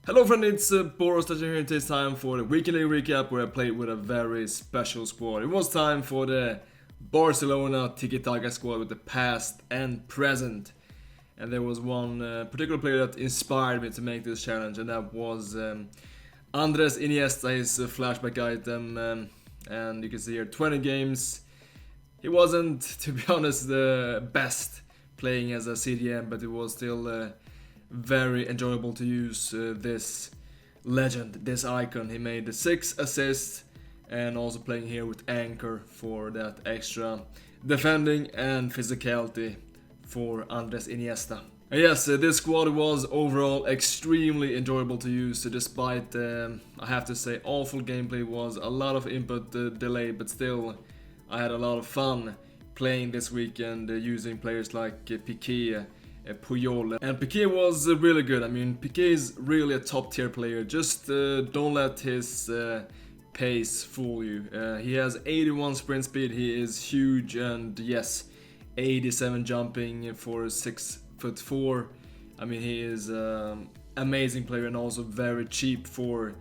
Hello friend, it's BorasLegend here. It is time for the weekly recap where I played with a very special squad. It was time for the Barcelona Tiki Taka squad with the past and present. And there was one particular player that inspired me to make this challenge, and that was Andres Iniesta, his flashback item. And you can see here 20 games. He wasn't, to be honest, the best playing as a CDM, but it was still very enjoyable to use this legend, this icon. He made the 6 assists and also playing here with anchor for that extra defending and physicality for Andres Iniesta. And yes, this squad was overall extremely enjoyable to use despite, I have to say, awful gameplay. Was a lot of input delay, but still I had a lot of fun playing this weekend using players like Piqué, Puyol. And Piqué was really good. I mean, Piqué is really a top tier player. Just don't let his pace fool you. He has 81 sprint speed, he is huge, and yes, 87 jumping for 6'4". I mean, he is amazing player and also very cheap for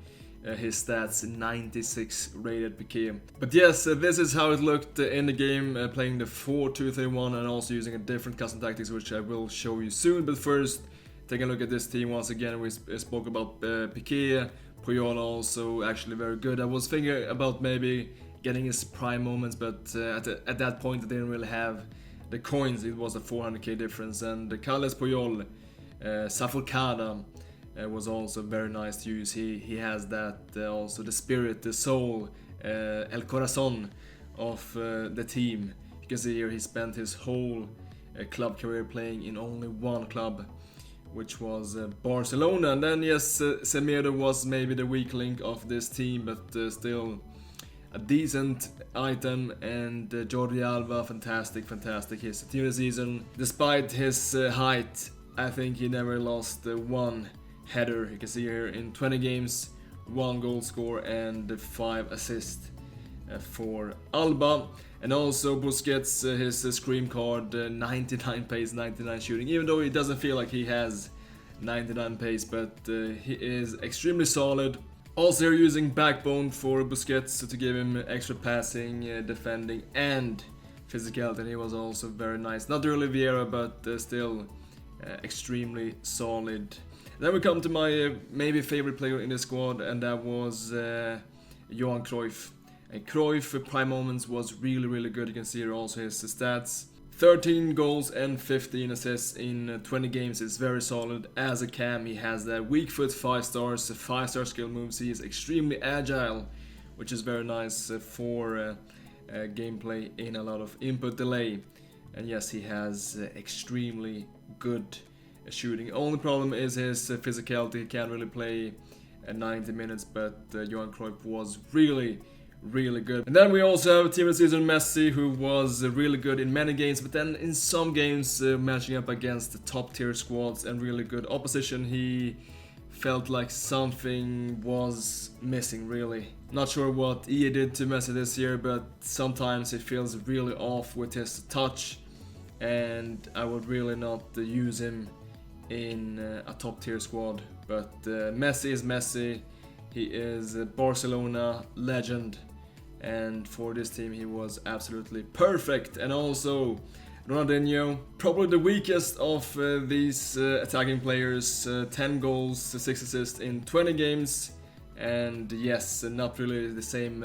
his stats, 96 rated Piqué. But yes, this is how it looked in the game, playing the 4-2-3-1 and also using a different custom tactics, which I will show you soon. But first, take a look at this team once again. We spoke about Piqué, Puyol also actually very good. I was thinking about maybe getting his prime moments, but at that point I didn't really have the coins. It was a 400k difference. And Carles Puyol, Safulcada, was also very nice to use. He has that also the spirit, the soul, el corazón of the team. You can see here he spent his whole club career playing in only one club, which was Barcelona. And then yes, Semedo was maybe the weak link of this team, but still a decent item. And Jordi Alba, fantastic. His team of the season. Despite his height, I think he never lost one header. You can see here in 20 games, 1 goal score and 5 assists for Alba. And also Busquets, his scream card, 99 pace, 99 shooting, even though it doesn't feel like he has 99 pace, but he is extremely solid. Also, you're using backbone for Busquets to give him extra passing, defending and physicality, and he was also very nice. Not really Vieira, but still extremely solid. Then we come to my maybe favorite player in the squad, and that was Johan Cruyff. And Cruyff prime moments was really good. You can see here also his stats. 13 goals and 15 assists in 20 games is very solid. As a cam, he has that weak foot 5 stars, 5-star skill moves. He is extremely agile, which is very nice for gameplay in a lot of input delay. And yes, he has extremely good shooting. Only problem is his physicality. He can't really play 90 minutes, but Johan Cruyff was really good. And then we also have team of the season Messi, who was really good in many games, but then in some games matching up against the top tier squads and really good opposition, he felt like something was missing really. Not sure what EA did to Messi this year, but sometimes it feels really off with his touch, and I would really not use him in a top tier squad. But Messi is Messi. He is a Barcelona legend, and for this team he was absolutely perfect. And also Ronaldinho, probably the weakest of these attacking players. 10 goals, 6 assists in 20 games, and yes, not really the same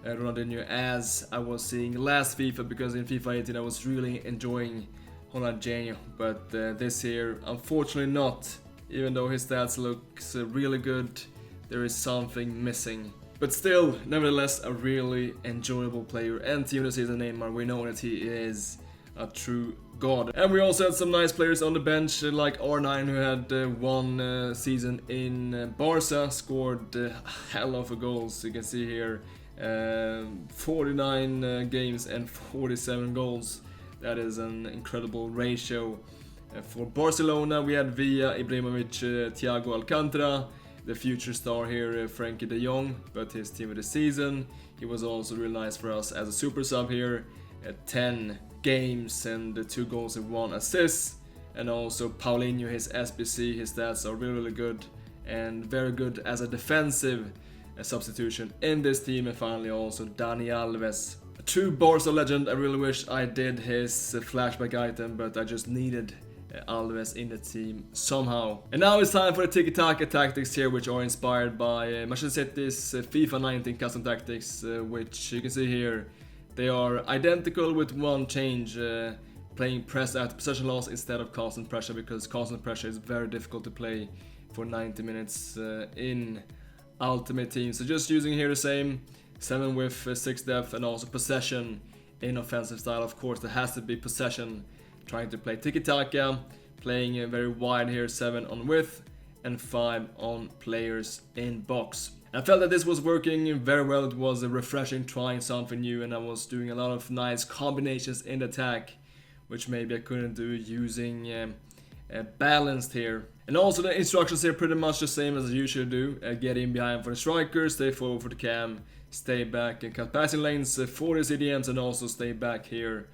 Ronaldinho as I was seeing last FIFA, because in FIFA 18 I was really enjoying Ronaldinho, but this year unfortunately not. Even though his stats looks really good, there is something missing. But still, nevertheless, a really enjoyable player. And team of the season Neymar, we know that he is a true god. And we also had some nice players on the bench, like R9, who had one season in Barca, scored a hell of a goals. You can see here 49 games and 47 goals. That is an incredible ratio. For Barcelona, we had Villa, Ibrahimovic, Thiago Alcantara, the future star here, Frankie de Jong, but his team of the season. He was also really nice for us as a super sub here. 10 games and 2 goals and 1 assist. And also Paulinho, his SBC, his stats are really good. and very good as a defensive substitution in this team. And finally also Dani Alves, a true Barca legend. I really wish I did his flashback item, but I just needed Alves in the team somehow. And now it's time for the Tiki Taka tactics here, which are inspired by Manchester City's FIFA 19 custom tactics, which you can see here. They are identical with one change, playing press after possession loss instead of constant pressure, because constant pressure is very difficult to play for 90 minutes in Ultimate Team. So just using here the same 7 width, 6 depth, and also possession in offensive style. Of course, there has to be possession, trying to play Tiki Taka, playing very wide here, 7 on width and 5 on players in box. I felt that this was working very well. It was refreshing, trying something new, and I was doing a lot of nice combinations in the attack, which maybe I couldn't do using balanced here. And also the instructions here pretty much the same as I usually do. Get in behind for the striker, stay forward for the cam, stay back and cut passing lanes for the CDMs, and also stay back here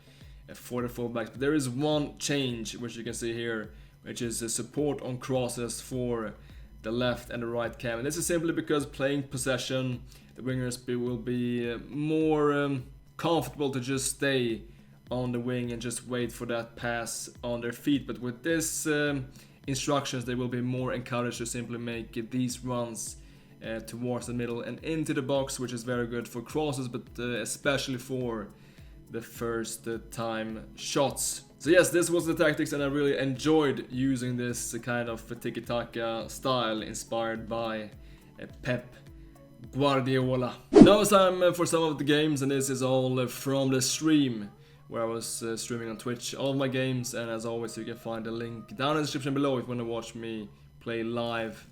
for the fullbacks. But there is one change, which you can see here, which is support on crosses for the left and the right cam. And this is simply because playing possession, the wingers will be more comfortable to just stay on the wing and just wait for that pass on their feet. But with this instructions, they will be more encouraged to simply make these runs towards the middle and into the box, which is very good for crosses, but especially for the first time shots. So yes, this was the tactics, and I really enjoyed using this kind of Tiki Taka style inspired by Pep Guardiola. Now it's time for some of the games, and this is all from the stream where I was streaming on Twitch all of my games. And as always, you can find the link down in the description below if you want to watch me play live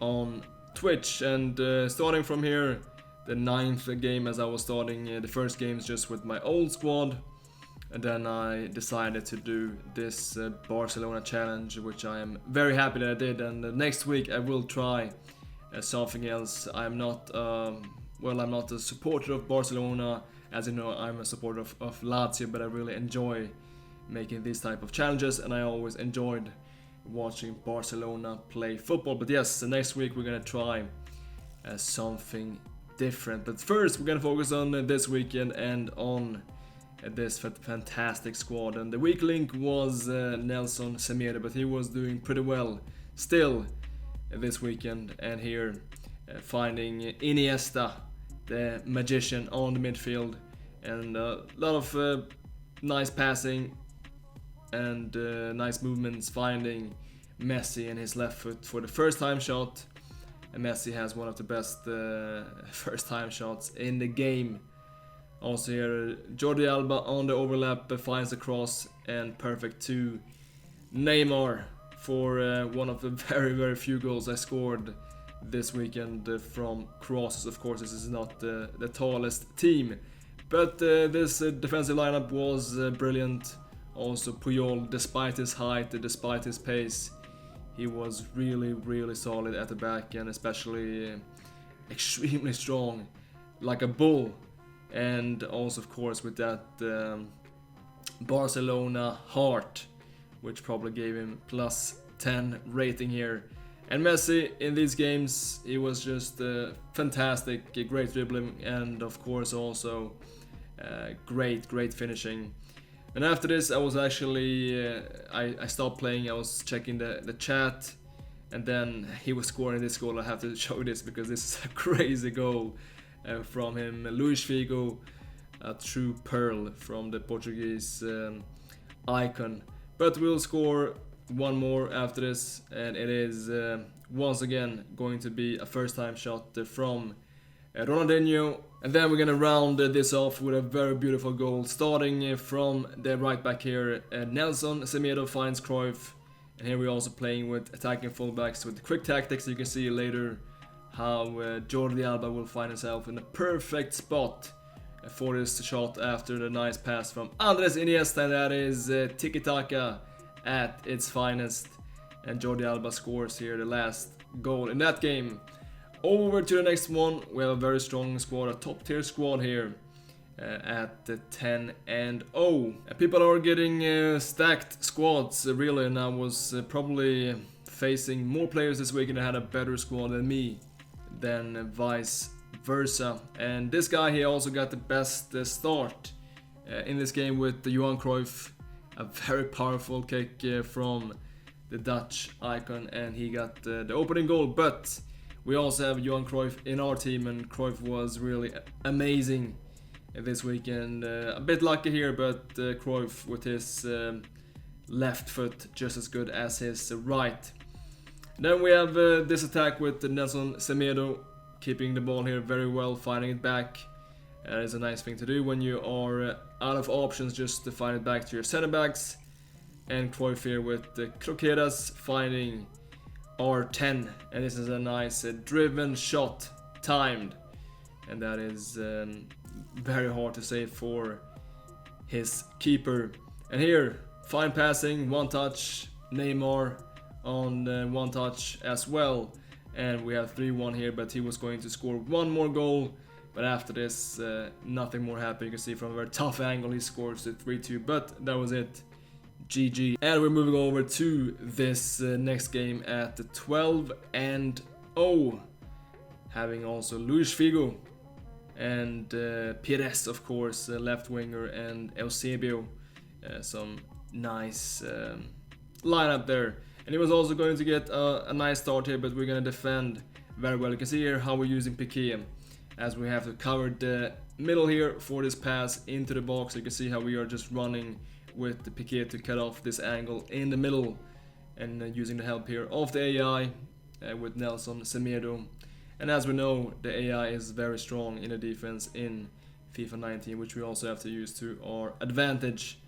on Twitch. And starting from here, the 9th game, as I was starting the first games just with my old squad, and then I decided to do this Barcelona challenge, which I am very happy that I did. And next week I will try something else. I'm not I'm not a supporter of Barcelona, as you know. I'm a supporter of Lazio, but I really enjoy making these type of challenges, and I always enjoyed watching Barcelona play football. But yes, next week we're gonna try something different. But first we're gonna focus on this weekend and on this fantastic squad. And the weak link was Nelson Semedo, but he was doing pretty well still this weekend. And here finding Iniesta, the magician, on the midfield, and a lot of nice passing and nice movements, finding Messi in his left foot for the first time shot. And Messi has one of the best first time shots in the game. Also here, Jordi Alba on the overlap finds the cross, and perfect to Neymar for one of the very few goals I scored this weekend from crosses. Of course, this is not the tallest team, but this defensive lineup was brilliant. Also Puyol, despite his height, despite his pace, he was really solid at the back, and especially extremely strong, like a bull. And also, of course, with that Barcelona heart, which probably gave him +10 rating here. And Messi in these games, he was just fantastic, great dribbling, and of course also great finishing. And after this, I was actually I stopped playing. I was checking the chat, and then he was scoring this goal. I have to show this because this is a crazy goal from him. Luis Figo, a true pearl from the Portuguese icon. But we'll score one more after this, and it is once again going to be a first time shot from Ronaldinho. And then we're gonna round this off with a very beautiful goal, starting from the right back here. Nelson Semedo finds Cruyff, and here we're also playing with attacking fullbacks with quick tactics. You can see later how Jordi Alba will find himself in a perfect spot for this shot after the nice pass from Andres Iniesta. And that is Tiki Taka at its finest, and Jordi Alba scores here the last goal in that game. Over to the next one, we have a very strong squad, a top tier squad here at 10-0. And people are getting stacked squads really, and I was probably facing more players this weekend that had a better squad than me, than vice versa. And this guy, he also got the best start in this game with the Johan Cruyff, a very powerful kick from the Dutch icon, and he got the opening goal. But we also have Johan Cruyff in our team, and Cruyff was really amazing this weekend. A bit lucky here, but Cruyff with his left foot just as good as his right. Then we have this attack with Nelson Semedo keeping the ball here very well, fighting it back. It's a nice thing to do when you are out of options, just to find it back to your center backs. And Cruyff here with the croquetas finding R10, and this is a nice driven shot, timed, and that is very hard to save for his keeper. And here, fine passing, one touch, Neymar on one touch as well, and we have 3-1 here, but he was going to score one more goal. But after this, nothing more happened. You can see from a very tough angle he scores the 3-2, but that was it. GG. And we're moving over to this next game at 12-0, having also Luis Figo and Pires, of course, left winger, and Eusebio. Some nice lineup there. And he was also going to get a nice start here, but we're going to defend very well. You can see here how we're using Piqué, as we have to cover the middle here for this pass into the box. You can see how we are just running with the Piqué to cut off this angle in the middle, and using the help here of the AI with Nelson Semedo. And as we know, the AI is very strong in the defense in FIFA 19, which we also have to use to our advantage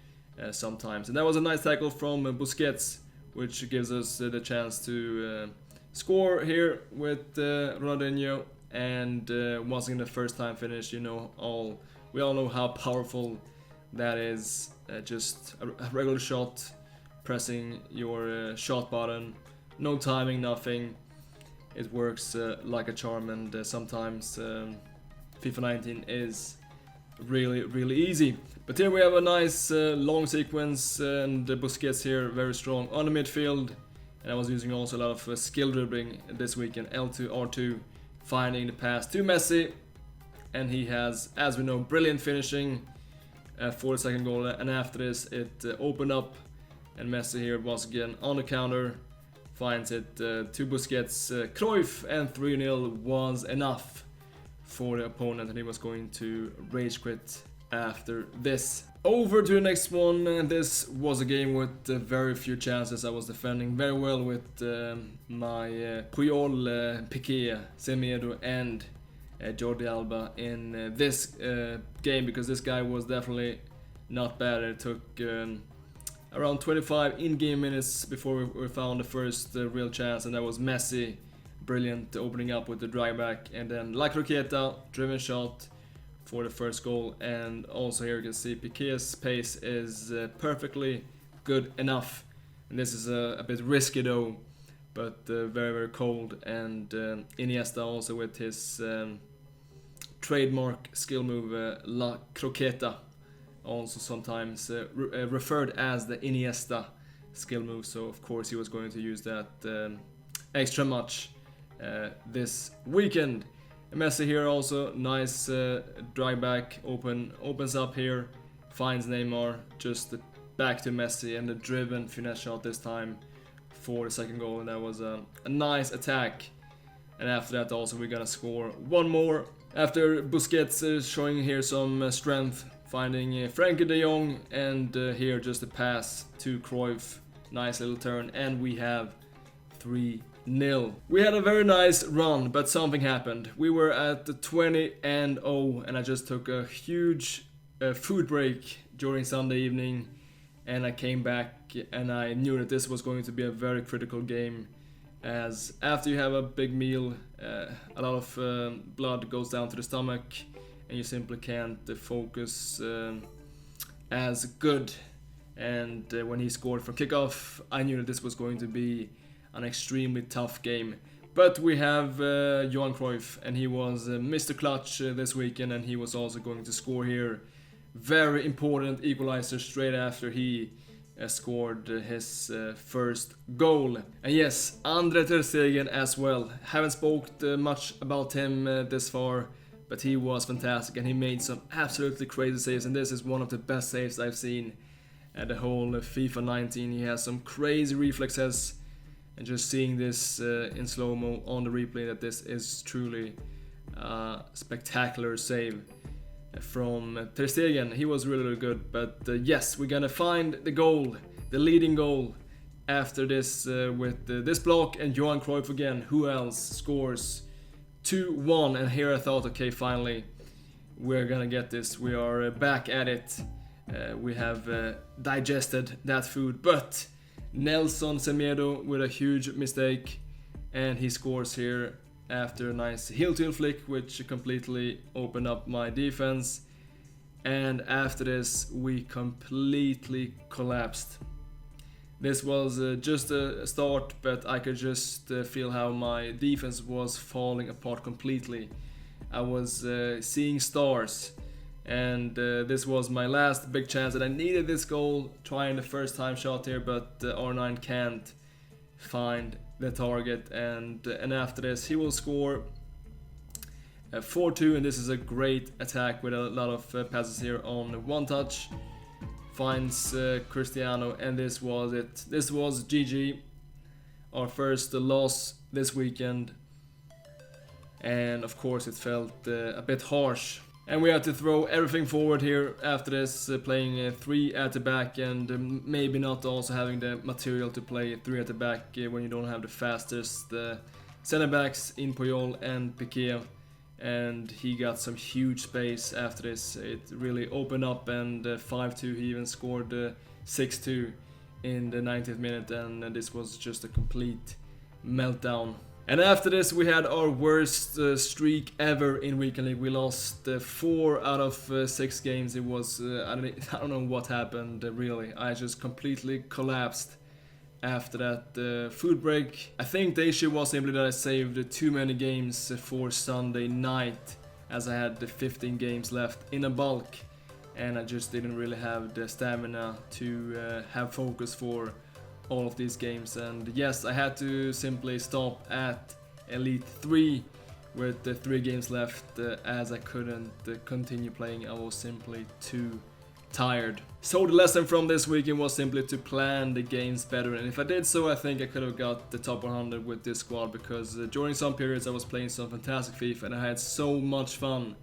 sometimes. And that was a nice tackle from Busquets, which gives us the chance to score here with Ronaldinho. And once again, the first time finish, we all know how powerful that is. Just a regular shot, pressing your shot button, no timing, nothing. It works like a charm, and sometimes FIFA 19 is really easy. But here we have a nice long sequence, and Busquets here very strong on the midfield. And I was using also a lot of skill dribbling this weekend, L2, R2, finding the pass to Messi, and he has, as we know, brilliant finishing for the second goal. And after this, it opened up, and Messi here once again on the counter finds it to Busquets. Cruyff, and 3-0 was enough for the opponent, and he was going to rage quit after this. Over to the next one, and this was a game with very few chances. I was defending very well with my Puyol, Piqué, Semedo, and Jordi Alba in this game, because this guy was definitely not bad. It took around 25 in-game minutes before we found the first real chance, and that was Messi, brilliant, opening up with the drive back, and then La Croqueta, driven shot for the first goal. And also here you can see Piqué's pace is perfectly good enough, and this is a bit risky though, but very cold. And Iniesta also with his trademark skill move, La Croqueta, also sometimes referred as the Iniesta skill move, so of course he was going to use that extra much this weekend. And Messi here also, nice drive back, opens up here, finds Neymar, just back to Messi, and the driven finesse shot this time for the second goal, and that was a nice attack. And after that also we're gonna score one more, after Busquets showing here some strength, finding Frankie de Jong, and here just a pass to Cruyff, nice little turn, and we have 3-0. We had a very nice run, but something happened. We were at 20-0, and I just took a huge food break during Sunday evening, and I came back, and I knew that this was going to be a very critical game, as after you have a big meal, a lot of blood goes down to the stomach, and you simply can't focus as good. And when he scored from kickoff, I knew that this was going to be an extremely tough game. But we have Johan Cruyff, and he was Mr. Clutch this weekend, and he was also going to score here. Very important equalizer straight after he scored his first goal. And yes, Andre Ter Stegen as well. Haven't spoke much about him this far, but he was fantastic and he made some absolutely crazy saves, and this is one of the best saves I've seen at the whole FIFA 19. He has some crazy reflexes, and just seeing this in slow-mo on the replay, that this is truly a spectacular save from Ter Stegen. He was really good, but yes, we're gonna find the goal, the leading goal after this with this block and Johan Cruyff again. Who else scores 2-1? And here I thought, okay, finally we're gonna get this. We are back at it. We have digested that food, but Nelson Semedo with a huge mistake, and he scores here after a nice heel-to-heel flick, which completely opened up my defense. And after this, we completely collapsed. This was just a start, but I could just feel how my defense was falling apart completely. I was seeing stars, and this was my last big chance, and I needed this goal, trying the first time shot here, but R9 can't find the target, and after this he will score 4-2, and this is a great attack with a lot of passes here on one touch. Finds Cristiano, and this was it. This was GG, our first loss this weekend, and of course it felt a bit harsh. And we had to throw everything forward here after this, playing 3 at the back, and maybe not also having the material to play 3 at the back when you don't have the fastest center backs in Puyol and Piqué. And he got some huge space after this. It really opened up, and 5-2, he even scored 6-2 in the 90th minute, and this was just a complete meltdown. And after this we had our worst streak ever in Weekend League. We lost 4 out of 6 games. It was, I don't know what happened really. I just completely collapsed after that food break. I think the issue was simply that I saved too many games for Sunday night, as I had the 15 games left in a bulk, and I just didn't really have the stamina to have focus for all of these games. And yes, I had to simply stop at Elite 3 with the 3 games left, as I couldn't continue playing. I was simply too tired. So the lesson from this weekend was simply to plan the games better, and if I did so, I think I could have got the top 100 with this squad, because during some periods I was playing some fantastic FIFA, and I had so much fun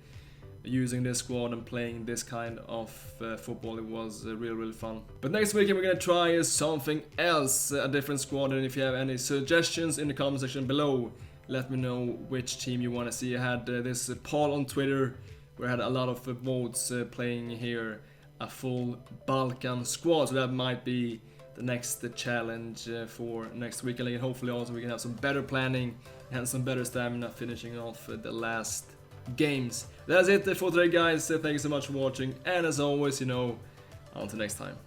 using this squad and playing this kind of football. It was really fun. But next weekend we're gonna try something else, a different squad, and if you have any suggestions in the comment section below, let me know which team you want to see. I had this poll on Twitter where I had a lot of votes playing here a full Balkan squad, so that might be the next challenge for next weekend, and hopefully also we can have some better planning and some better stamina finishing off the last games. That's it for today, guys. Thank you so much for watching, and as always, until next time.